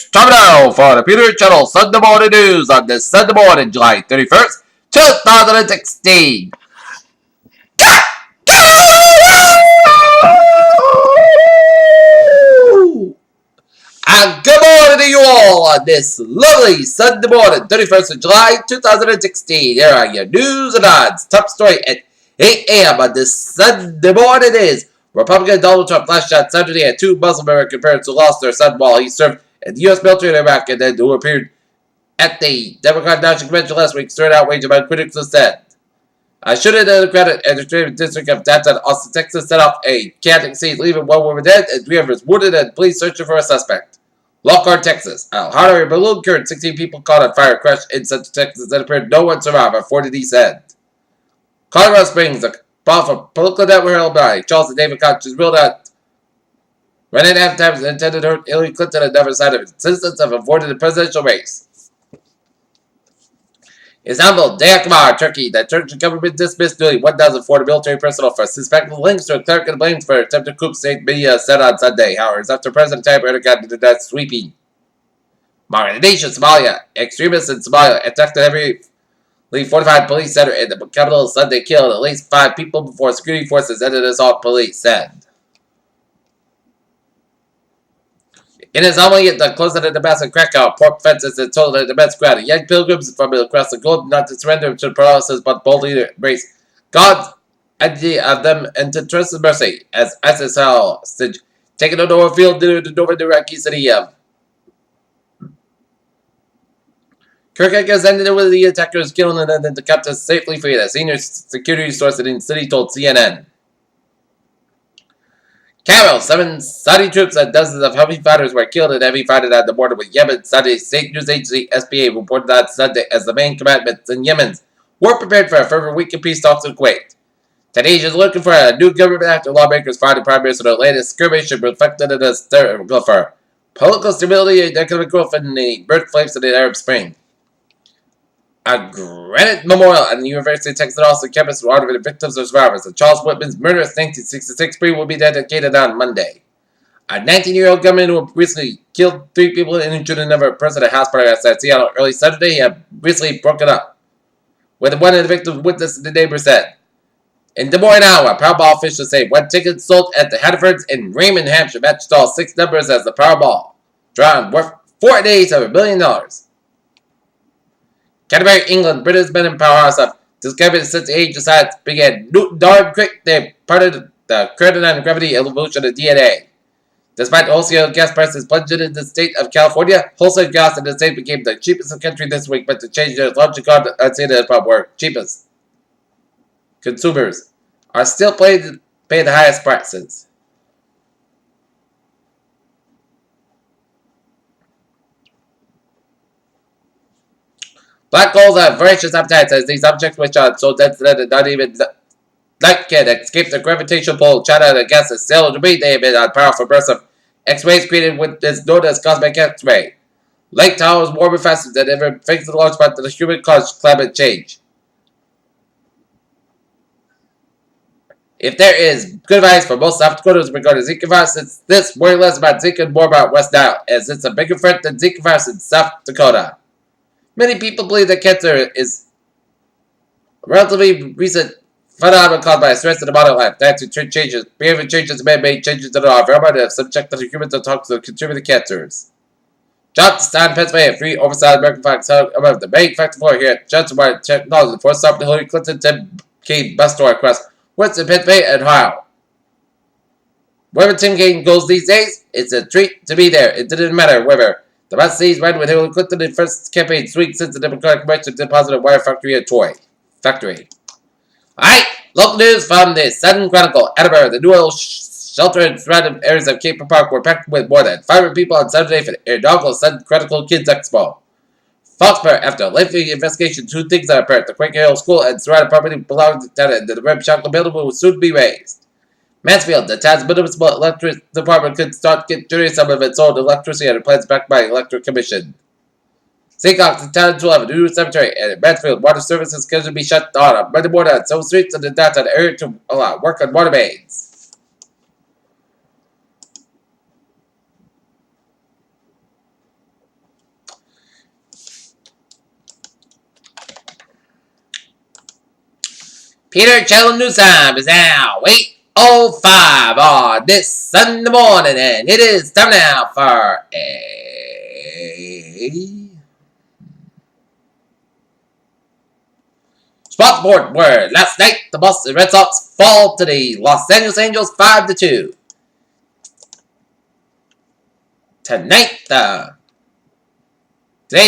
It's time now for the Peter Channel Sunday Morning News on this Sunday morning, July 31st, 2016. And good morning to you all on this lovely Sunday morning, 31st of July, 2016. Here are your news and odds. Top story at 8 a.m. on this Sunday morning is Republican Donald Trump last shot Saturday at two Muslim American parents who lost their son while he served in the U.S. military in Iraq and then who appeared at the Democratic National Convention last week stirred outrage among critics who said, I should have Democratic Administrative District of downtown Austin, Texas set off a chaotic scene, leaving one woman dead and 3 others wounded and police searching for a suspect. Lockhart, Texas. A hot air balloon carried 16 people caught on fire crashed in Central Texas and appeared no one survived, reported he said. Colorado Springs, a powerful political network held by Charles and David Koch is ruled out. Running advertisers intended to hurt Hillary Clinton and never cited of citizens have avoided the presidential race. Istanbul, Day Akbar, Turkey. The Turkish government dismissed nearly 1,040 military personnel for suspected links to a cleric and blames for attempted coup, state media said on Sunday. However, after President Tayyip Erdogan did that sweeping. Nation, Somalia. Extremists in Somalia attacked a heavily fortified police center in the capital Sunday, killed at least 5 people before security forces ended assault, police said. In his homily at the close of the Damascus Krakow, pork fences and told the immense crowd of young pilgrims from across the globe not to surrender to the paralysis but boldly embrace God's idea of them and to trust His mercy as ISIS hostage taken on the field near the northern Iraqi city of Kirkuk has ended with the attackers killing and then the captives safely freed. A senior security source in the city told CNN. Cairo, 7 Saudi troops and dozens of heavy fighters were killed in heavy fighting at the border with Yemen. Saudi state news agency SPA reported on Sunday as the main combatants in Yemen were prepared for a further week of peace talks in Kuwait. Tunisia is looking for a new government after lawmakers fired the prime minister in the latest skirmish and reflected in a struggle for political stability and economic growth in the birthplace of the Arab Spring. A granite memorial at the University of Texas Austin campus will honor the victims of survivors of Charles Whitman's murderous 1966 spree will be dedicated on Monday. A 19-year-old gunman who recently killed 3 people and injured another person at a house party outside Seattle early Saturday had recently broken up, with one of the victims witness the neighbor said. In Des Moines, Iowa, Powerball officials say one ticket sold at the Haddonfords in Raymond, Hampshire matched all 6 numbers as the Powerball, drawing worth $47 million. Canterbury, England, Britain's men in powerhouse have discovered since the age of science began darn quick they parted the credit gravity evolution of DNA. Despite wholesale gas prices plunging in the state of California, wholesale gas in the state became the cheapest in the country this week, but the change in logic on the pump were cheapest. Consumers are still paying the highest prices. Black holes have voracious appetites as these objects which are so dense that not even light can escape the gravitational pull. China and gas is stellar debris. They emit on powerful bursts of X-rays created what is known as cosmic X-ray. Lake Tahoe is warmer faster than ever thanks to the large part of the human-caused climate change. If there is good advice for most South Dakotans regarding Zika virus, it's this: worry less about Zika and more about West Nile, as it's a bigger threat than Zika virus in South Dakota. Many people believe that cancer is a relatively recent phenomenon caused by stress in the modern life. Dietary changes, behavior changes, man-made changes in our environment have subjected humans to toxins that contribute to cancers. Johnstown, Pennsylvania, free oversized American flags above the main factor for here at Johnson White Technology for stop the Hillary Clinton 10K bus tour across Western Pennsylvania and Ohio. Wherever Tim Kaine goes these days, it's a treat to be there. It didn't matter whether the bus sees ran with Hillary Clinton in first campaign week since the Democratic Convention deposited wire factory at Troy. Alright, local news from the Sun Chronicle. Edinburgh, the new shelter and surrounding areas of Cape Park were packed with more than 500 people on Saturday for the inaugural Sun Chronicle Kids Expo. Foxborough, after a lengthy investigation, 2 things are apparent. The Quaker Hill School and surrounding property belonging to the town and the Rem Chocolate building will soon be raised. Mansfield, the town's municipal electric department could start generating some of its own electricity and plans backed by Electric Commission. Seacox, the town will have a new cemetery, and in Mansfield, water service is scheduled to be shut down on Monday morning on some streets in the downtown area to allow work on water mains. Peter Cheltenham time is now 8:05 on this Sunday morning, and it is time now for a Spot Report, where last night the Boston Red Sox fall to the Los Angeles Angels 5-2. Today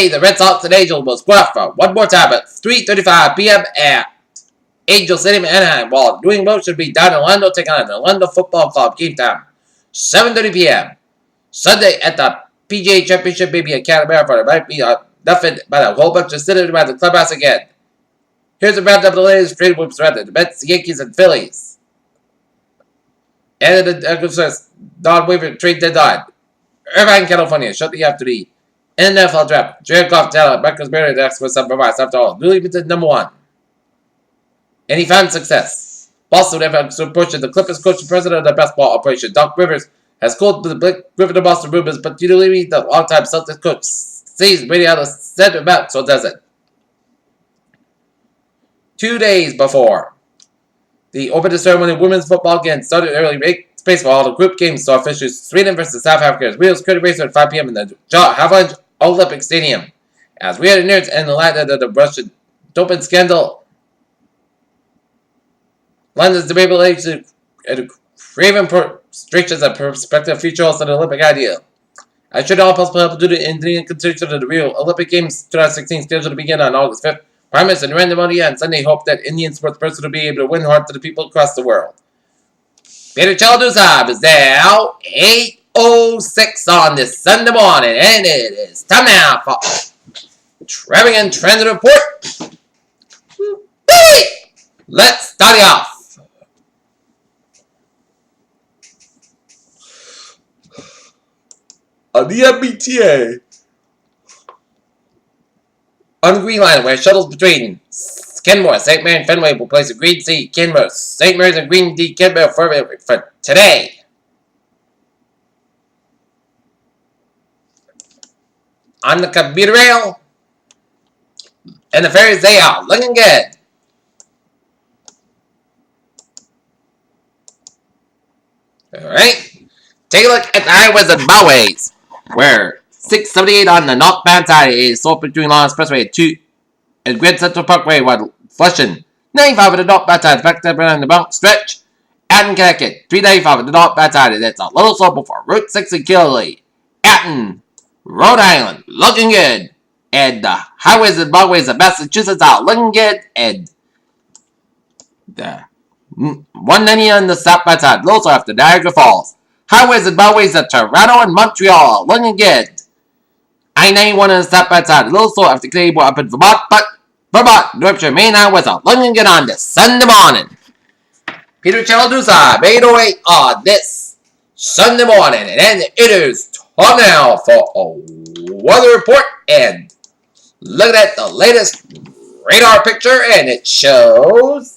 the Red Sox and Angels will square for one more time at 3:35 p.m. at Angel Stadium in Anaheim, while doing both should be down in Orlando taking on the Orlando Football Club. Game time 7:30 p.m. Sunday at the PGA Championship, maybe at Canada for it might be nothing but a whole bunch of sitting around the clubhouse again. Here's a roundup of the latest trade moves around the Mets, Yankees, and Phillies. And the non-waiver trade deadline. Irvine, California, shortly after the NFL draft. Jared Goff, talent, Marcus Mariota asked for some advice after all. Newly minted number 1. And he found success. Boston have approached the Clippers coach and president of the basketball operation, Doc Rivers, has called the Blake Griffin of Boston rumors, but you believe the longtime Celtics coach sees Brady out of center back, so does it. 2 days before the opening ceremony of women's football again started early, make space for all the group games so officials Sweden versus South Africa. Wheels credit racer at 5 p.m. in the Havelange Olympic Stadium. As we are near the end of the Russian doping scandal, London's debatable age and craven restrictions and prospective future host of the Olympic ideal. I should all possible help due to Indian consideration of the Rio Olympic Games 2016 scheduled to begin on August 5th. Prime Minister Narendra Modi on Sunday hoped that Indian sports person will be able to win hearts of the people across the world. Peter Cheltenham time is now 8:06 on this Sunday morning, and it is time now for Traveling and Transit Report. Let's start it off. On the MBTA, on the Green Line, where shuttles between Kenmore, St. Mary, and Fenway will place a Green C, Kenmore, St. Mary's, and Green D, Kenmore for today. On the commuter rail and the ferries, they are looking good. Alright, take a look at the highways and byways, where 678 on the northbound side is sold between Long Expressway 2 and Grand Central Parkway, while Flushing 95 on the northbound side is back up on the Mount Stretch. Acton, Connecticut 395 on the northbound side, and it's a little slow before Route 6 in Killy. Acton, Rhode Island, looking good. And the highways and byways of Massachusetts are looking good. And the 190 on the southbound side, also after Niagara Falls. Highways and byways of Toronto and Montreal are looking good. I-91 on the southbound side, a little slow after Canadian up in Vermont, but Vermont, New Hampshire, Maine highways are looking good on this Sunday morning. Peter Chaladusa, 808 on this Sunday morning, and it is time now for a weather report, and look at the latest radar picture, and it shows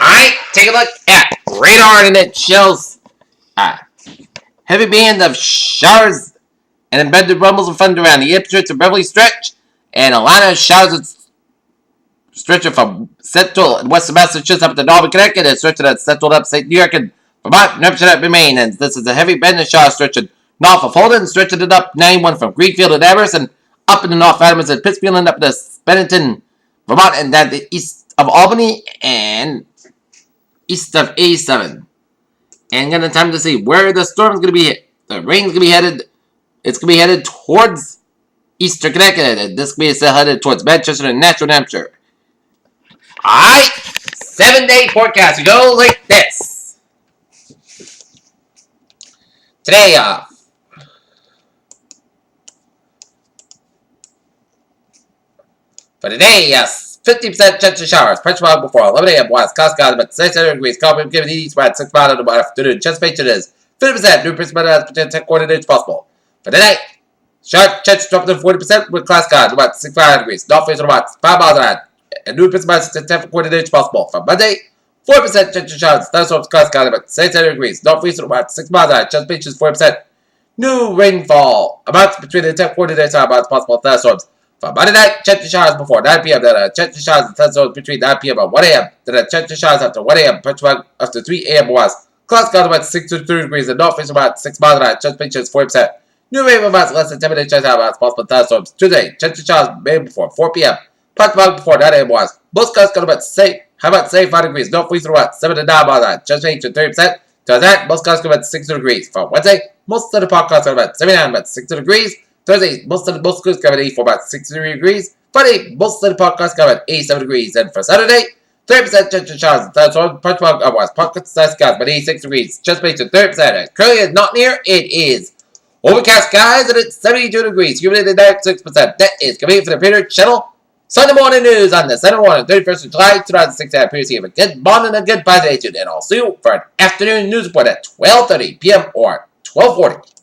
Alright, take a look at radar, and it shows heavy band of showers and embedded rumbles of thunder around the Ipswich and Beverly stretch, and a line of showers stretching from central and western Massachusetts up to Northern Connecticut, and stretching at central upstate New York and Vermont, New Hampshire, and Maine. And this is a heavy band of showers stretching north of Holden, stretching it up 91 from Greenfield and Amherst, and up in the North Adams and Pittsfield, and up to Bennington, Vermont, and down the east of Albany, and east of 87. And got the time to see where the storm's going to be hit. The rain's going to be headed. It's going to be headed towards eastern Connecticut. And this will be still headed towards Manchester and Nashua, New Hampshire. Alright. 7-day forecast. We go like this. Today, For today, yes, 50% chance of showers. Pressure fog before 11 a.m. West Coast got about 600 degrees. Carbon given east spread 6 miles in the afternoon. Chesapeake is 50% new percent as potential coordinates possible. For tonight, short chance dropped to 40% with class guard about 65 degrees. Northwest about 5 miles an hour. And new percent as potential coordinates possible. For Monday, 4% chance of showers. Thunderstorms class guard about 600 degrees. Northwest about 6 miles an hour. Chesapeake is 40%. New rainfall. Amounts between the 10 coordinates are about possible thunderstorms. For Monday night, check the showers before 9 p.m. Then check the showers and thunderstorms between 9 p.m. and 1 a.m. Then check the showers after 1 a.m. Punch after 3 a.m. west. Clouds got about 6 to 3 degrees. The north is about 6 miles an hour. Chesapeake is 40%. New rain amounts less than 10 minutes. Check out possible thunderstorms. Tuesday, check the showers made before 4 p.m. Punch before 9 a.m. west. Most clouds got about 5 degrees. North winds about 7 to 9 miles an hour. Chesapeake to 30%. To that, most clouds got about 60 degrees. For Wednesday, most of the podcasts are about 79, about 60 degrees. Thursday, most clouds got about 84, about 63 degrees. Friday, most of the podcasts got about 87 degrees. And for Saturday, 30% chance of showers and thunderstorms. Punch otherwise, podcast skies about 86 degrees. Chesapeake to 30%. Currently, is not near. It is overcast skies and it's 72 degrees. Humidity 96%. That is complete for the Peter Channel. Sunday morning news on the Sunday morning, 31st of July, 2016. I appears you have a good morning and a good presentation. And I'll see you for an afternoon news report at 12:30 p.m. or 12:40.